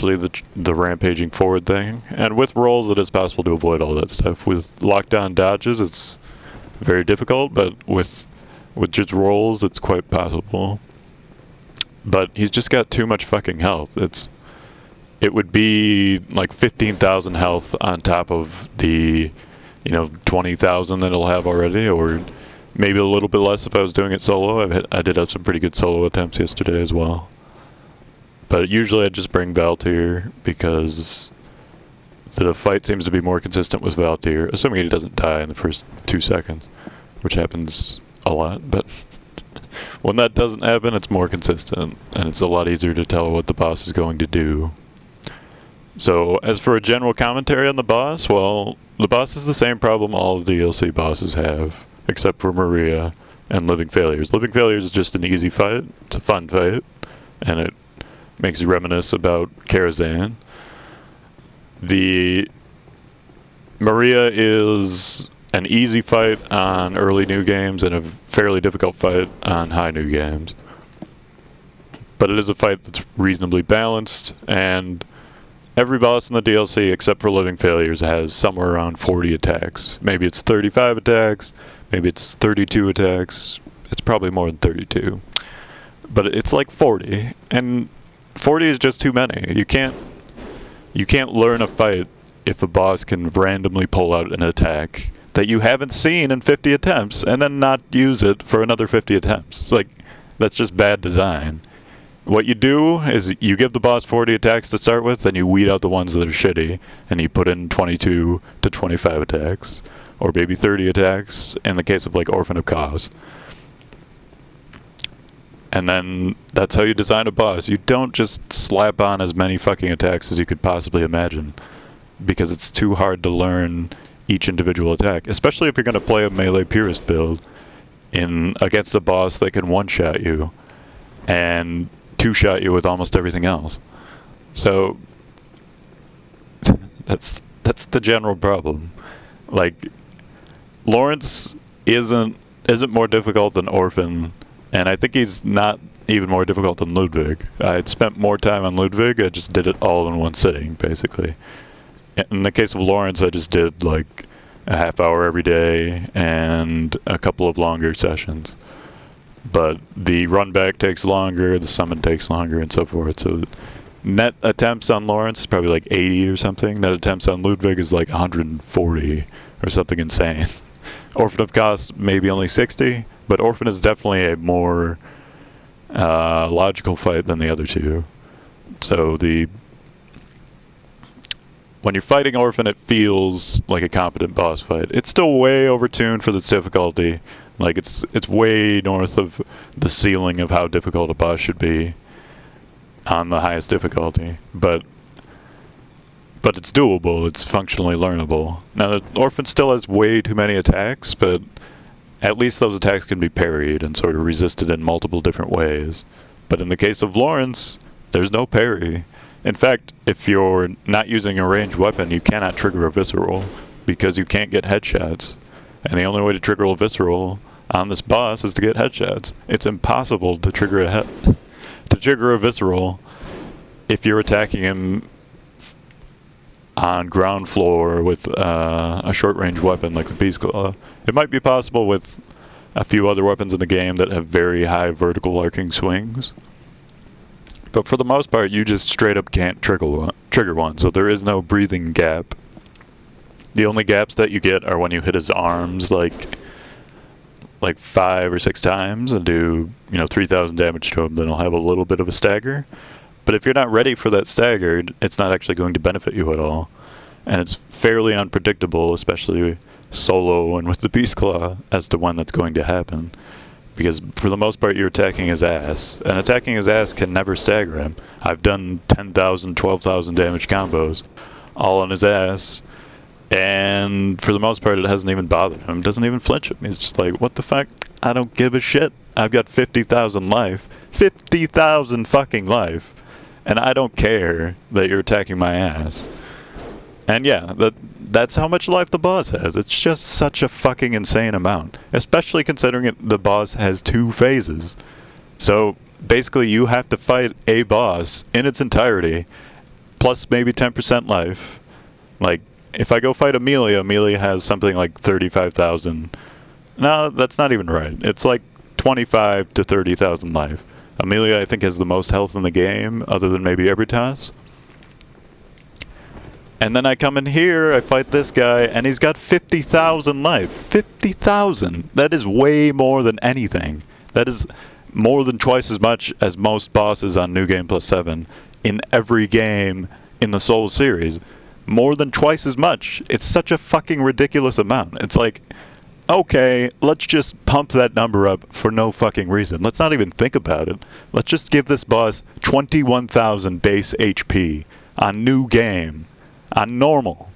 especially the rampaging forward thing. And with rolls, it is possible to avoid all that stuff. With lockdown dodges, it's very difficult, but with just rolls, it's quite possible. But he's just got too much fucking health. It would be like 15,000 health on top of the, 20,000 that he'll have already, or maybe a little bit less if I was doing it solo. I did have some pretty good solo attempts yesterday as well. But usually I just bring Valtyr because the fight seems to be more consistent with Valtyr, assuming he doesn't die in the first 2 seconds, which happens a lot, but when that doesn't happen, it's more consistent, and it's a lot easier to tell what the boss is going to do. So, as for a general commentary on the boss, well, the boss is the same problem all of the DLC bosses have, except for Maria and Living Failures. Living Failures is just an easy fight, it's a fun fight, and it makes you reminisce about Karazhan. The Maria is an easy fight on early new games and a fairly difficult fight on high new games. But it is a fight that's reasonably balanced, and every boss in the DLC except for Living Failures has somewhere around 40 attacks. Maybe it's 35 attacks, maybe it's 32 attacks. It's probably more than 32. But it's like 40, and 40 is just too many. You can't learn a fight if a boss can randomly pull out an attack that you haven't seen in 50 attempts and then not use it for another 50 attempts. It's like, that's just bad design. What you do is you give the boss 40 attacks to start with, then you weed out the ones that are shitty, and you put in 22 to 25 attacks, or maybe 30 attacks in the case of like Orphan of Cause. And then that's how you design a boss. You don't just slap on as many fucking attacks as you could possibly imagine, because it's too hard to learn each individual attack, especially if you're going to play a melee purist build against a boss that can one-shot you and two-shot you with almost everything else. So that's the general problem. Like, Laurence isn't more difficult than Orphan, and I think he's not even more difficult than Ludwig. I had spent more time on Ludwig, I just did it all in one sitting, basically. In the case of Laurence, I just did like a half hour every day and a couple of longer sessions. But the run back takes longer, the summon takes longer, and so forth. So net attempts on Laurence is probably like 80 or something. Net attempts on Ludwig is like 140 or something insane. Orphan of Cause maybe only 60, but Orphan is definitely a more logical fight than the other two. So when you're fighting Orphan, it feels like a competent boss fight. It's still way overtuned for this difficulty. Like, it's way north of the ceiling of how difficult a boss should be on the highest difficulty. But it's doable, it's functionally learnable. Now, the Orphan still has way too many attacks, but at least those attacks can be parried and sort of resisted in multiple different ways. But in the case of Laurence, there's no parry. In fact, if you're not using a ranged weapon, you cannot trigger a visceral, because you can't get headshots. And the only way to trigger a visceral on this boss is to get headshots. It's impossible to trigger a visceral if you're attacking him on ground floor with a short-range weapon like the Beast Claw. It might be possible with a few other weapons in the game that have very high vertical arcing swings. But for the most part, you just straight up can't trigger one, so there is no breathing gap. The only gaps that you get are when you hit his arms like 5 or 6 times and do 3,000 damage to him. Then he'll have a little bit of a stagger. But if you're not ready for that stagger, it's not actually going to benefit you at all. And it's fairly unpredictable, especially solo and with the Beast Claw, as to when that's going to happen. Because for the most part, you're attacking his ass. And attacking his ass can never stagger him. I've done 10,000, 12,000 damage combos, all on his ass. And for the most part, it hasn't even bothered him. It doesn't even flinch at me. It's just like, what the fuck? I don't give a shit. I've got 50,000 life. 50,000 fucking life. And I don't care that you're attacking my ass. And yeah, that's how much life the boss has. It's just such a fucking insane amount. Especially considering the boss has 2 phases. So basically you have to fight a boss in its entirety, plus maybe 10% life. Like, if I go fight Amelia, Amelia has something like 35,000. No, that's not even right. It's like 25 to 30,000 life. Amelia, I think, has the most health in the game, other than maybe Ebritas. And then I come in here, I fight this guy, and he's got 50,000 life. 50,000! That is way more than anything. That is more than twice as much as most bosses on New Game Plus 7 in every game in the Souls series. More than twice as much. It's such a fucking ridiculous amount. It's like, okay, let's just pump that number up for no fucking reason. Let's not even think about it. Let's just give this boss 21,000 base HP on New Game. On normal.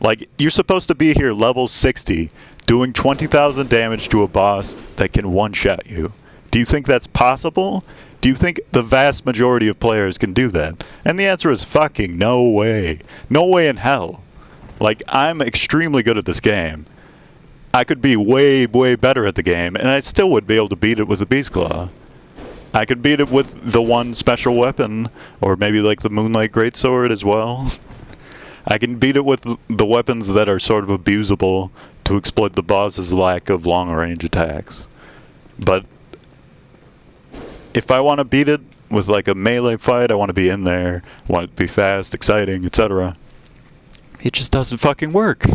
Like, you're supposed to be here level 60, doing 20,000 damage to a boss that can one-shot you. Do you think that's possible? Do you think the vast majority of players can do that? And the answer is fucking no way. No way in hell. Like, I'm extremely good at this game. I could be way, way better at the game, and I still would be able to beat it with a Beast Claw. I could beat it with the one special weapon, or maybe like the Moonlight Greatsword as well. I can beat it with the weapons that are sort of abusable to exploit the boss's lack of long-range attacks. But if I want to beat it with like a melee fight, I want to be in there, I want it to be fast, exciting, etc. It just doesn't fucking work.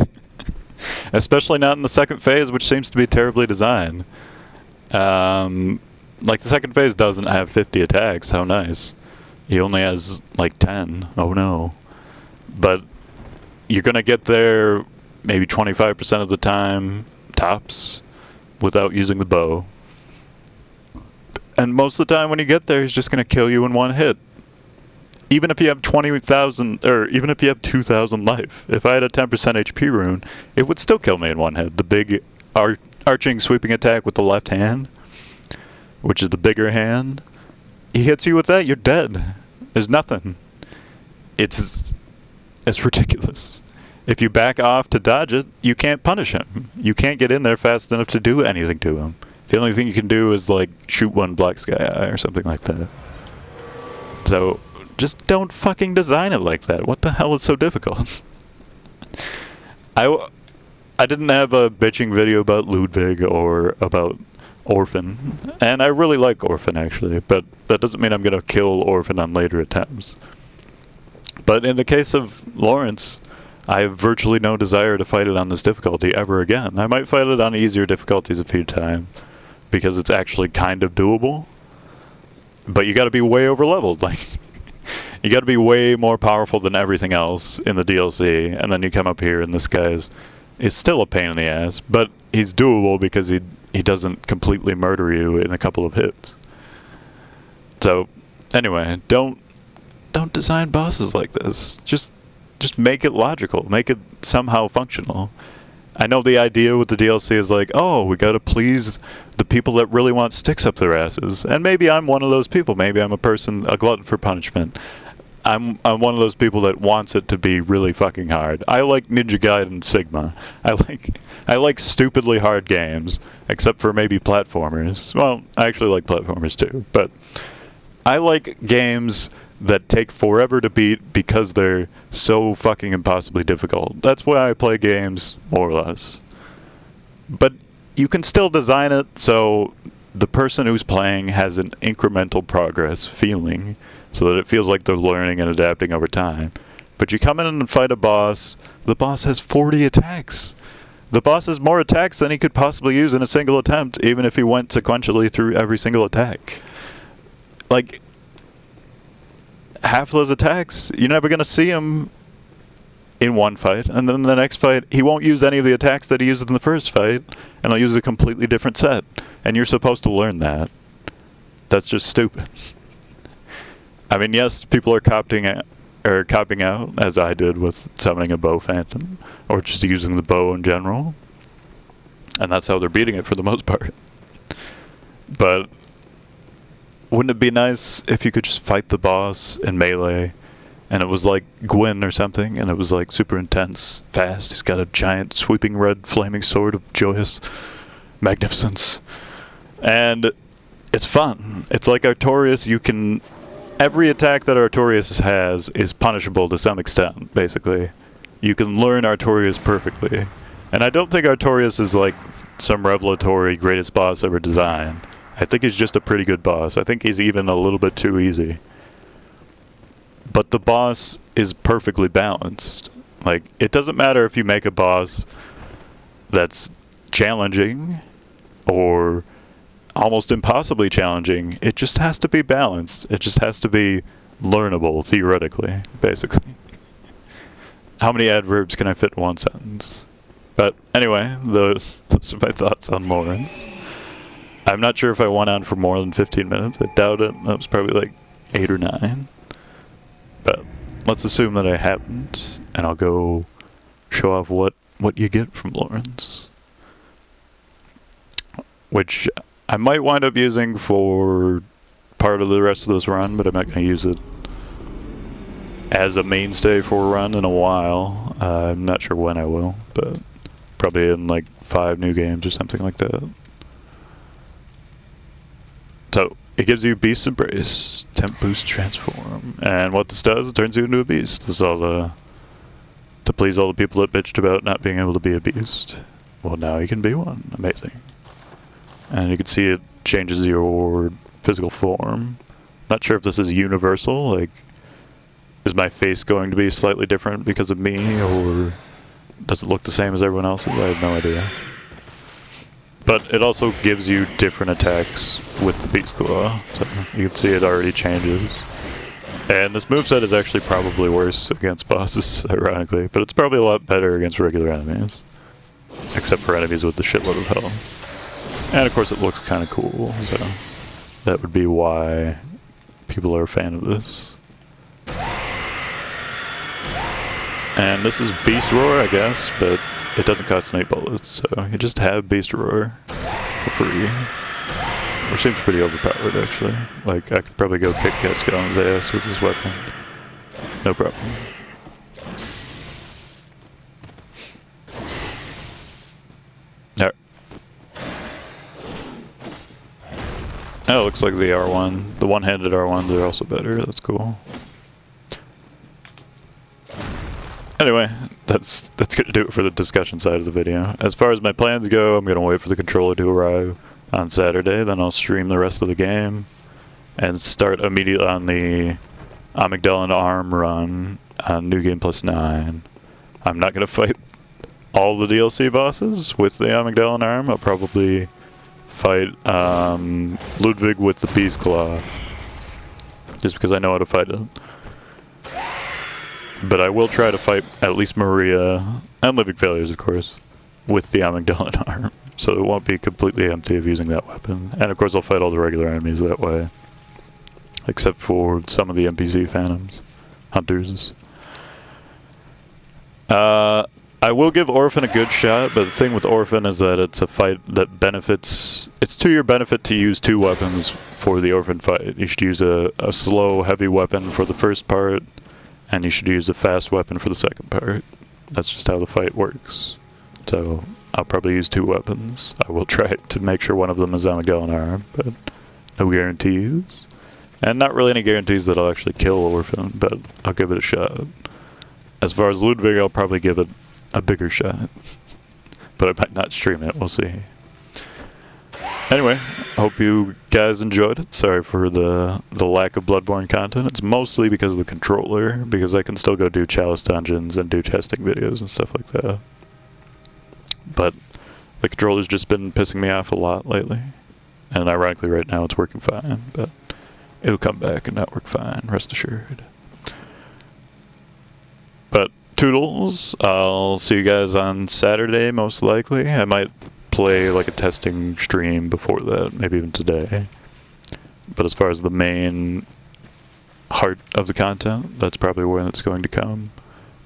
Especially not in the second phase, which seems to be terribly designed. Like, the second phase doesn't have 50 attacks, how nice. He only has like 10, oh no. But you're gonna get there maybe 25% of the time, tops, without using the bow. And most of the time when you get there, he's just gonna kill you in one hit. Even if you have 20,000, or even if you have 2,000 life. If I had a 10% HP rune, it would still kill me in one hit. The big arching sweeping attack with the left hand, which is the bigger hand. He hits you with that, you're dead. There's nothing. It's ridiculous. If you back off to dodge it, you can't punish him. You can't get in there fast enough to do anything to him. The only thing you can do is like shoot one Black Sky Eye or something like that. So just don't fucking design it like that. What the hell is so difficult? I didn't have a bitching video about Ludwig or about Orphan, and I really like Orphan actually, but that doesn't mean I'm gonna kill Orphan on later attempts. But in the case of Laurence, I have virtually no desire to fight it on this difficulty ever again. I might fight it on easier difficulties a few times, because it's actually kind of doable. But you gotta be way over leveled, like, you gotta be way more powerful than everything else in the DLC, and then you come up here and this guy is still a pain in the ass, but he's doable because he doesn't completely murder you in a couple of hits. So, anyway, don't design bosses like this. Just make it logical. Make it somehow functional. I know the idea with the DLC is like, oh, we gotta please the people that really want sticks up their asses. And maybe I'm one of those people. Maybe I'm a glutton for punishment. I'm one of those people that wants it to be really fucking hard. I like Ninja Gaiden Sigma. I like stupidly hard games, except for maybe platformers. Well, I actually like platformers too, but I like games that take forever to beat because they're so fucking impossibly difficult. That's why I play games, more or less. But you can still design it so the person who's playing has an incremental progress feeling, so that it feels like they're learning and adapting over time. But you come in and fight a boss, the boss has 40 attacks. The boss has more attacks than he could possibly use in a single attempt, even if he went sequentially through every single attack. Like, half of those attacks, you're never going to see him in one fight, and then the next fight, he won't use any of the attacks that he used in the first fight, and he'll use a completely different set. And you're supposed to learn that. That's just stupid. I mean, yes, people are copying out, as I did with summoning a bow phantom, or just using the bow in general. And that's how they're beating it for the most part. But wouldn't it be nice if you could just fight the boss in melee, and it was like Gwyn or something, and it was like super intense, fast, he's got a giant sweeping red flaming sword of joyous magnificence. And it's fun. It's like Artorias, you can every attack that Artorias has is punishable to some extent, basically. You can learn Artorias perfectly. And I don't think Artorias is like some revelatory greatest boss ever designed. I think he's just a pretty good boss. I think he's even a little bit too easy. But the boss is perfectly balanced. Like, it doesn't matter if you make a boss that's challenging or almost impossibly challenging. It just has to be balanced. It just has to be learnable, theoretically, basically. How many adverbs can I fit in one sentence? But anyway, those are my thoughts on Laurence. I'm not sure if I went on for more than 15 minutes. I doubt it. That was probably like 8 or 9. But let's assume that I haven't, and I'll go show off what you get from Laurence. Which I might wind up using for part of the rest of this run, but I'm not going to use it as a mainstay for a run in a while. I'm not sure when I will, but probably in like 5 new games or something like that. So, it gives you Beast's Embrace, Temp Boost Transform, and what this does, it turns you into a beast. This is all to please all the people that bitched about not being able to be a beast. Well, now you can be one. Amazing. And you can see it changes your physical form. Not sure if this is universal, like, is my face going to be slightly different because of me, or does it look the same as everyone else's? I have no idea. But it also gives you different attacks with the Beast Claw, so you can see it already changes. And this moveset is actually probably worse against bosses, ironically, but it's probably a lot better against regular enemies. Except for enemies with the shitload of health. And of course it looks kind of cool, so that would be why people are a fan of this. And this is Beast Roar, I guess, but it doesn't cost any bullets, so you just have Beast Roar for free. Which seems pretty overpowered, actually. Like, I could probably go kick Gascon's ass with this weapon. No problem. Alright. Oh, it looks like the R1. The one-handed R1s are also better, that's cool. Anyway, that's gonna do it for the discussion side of the video. As far as my plans go, I'm gonna wait for the controller to arrive on Saturday, then I'll stream the rest of the game, and start immediately on the Amygdala Arm run on New Game Plus 9. I'm not gonna fight all the DLC bosses with the Amygdala Arm. I'll probably fight Ludwig with the Beast Claw, just because I know how to fight it. But I will try to fight at least Maria, and Living Failures of course, with the Amygdala Arm. So it won't be completely empty of using that weapon. And of course I'll fight all the regular enemies that way. Except for some of the NPC phantoms. Hunters. I will give Orphan a good shot, but the thing with Orphan is that it's a fight that benefits... It's to your benefit to use 2 weapons for the Orphan fight. You should use a slow, heavy weapon for the first part, and you should use a fast weapon for the second part. That's just how the fight works. So, I'll probably use 2 weapons. I will try to make sure one of them is Amygdala Arm, but no guarantees. And not really any guarantees that I'll actually kill Orphan, but I'll give it a shot. As far as Ludwig, I'll probably give it a bigger shot. But I might not stream it, we'll see. Anyway, hope you guys enjoyed it. Sorry for the lack of Bloodborne content. It's mostly because of the controller, because I can still go do Chalice dungeons and do testing videos and stuff like that. But the controller's just been pissing me off a lot lately. And ironically right now it's working fine, but it'll come back and not work fine, rest assured. But toodles, I'll see you guys on Saturday most likely. I might play like a testing stream before that, maybe even today. But as far as the main heart of the content, that's probably when it's going to come.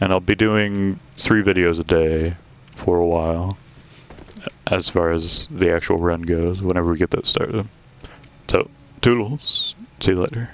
And I'll be doing 3 videos a day for a while, as far as the actual run goes, whenever we get that started. So, toodles, see you later.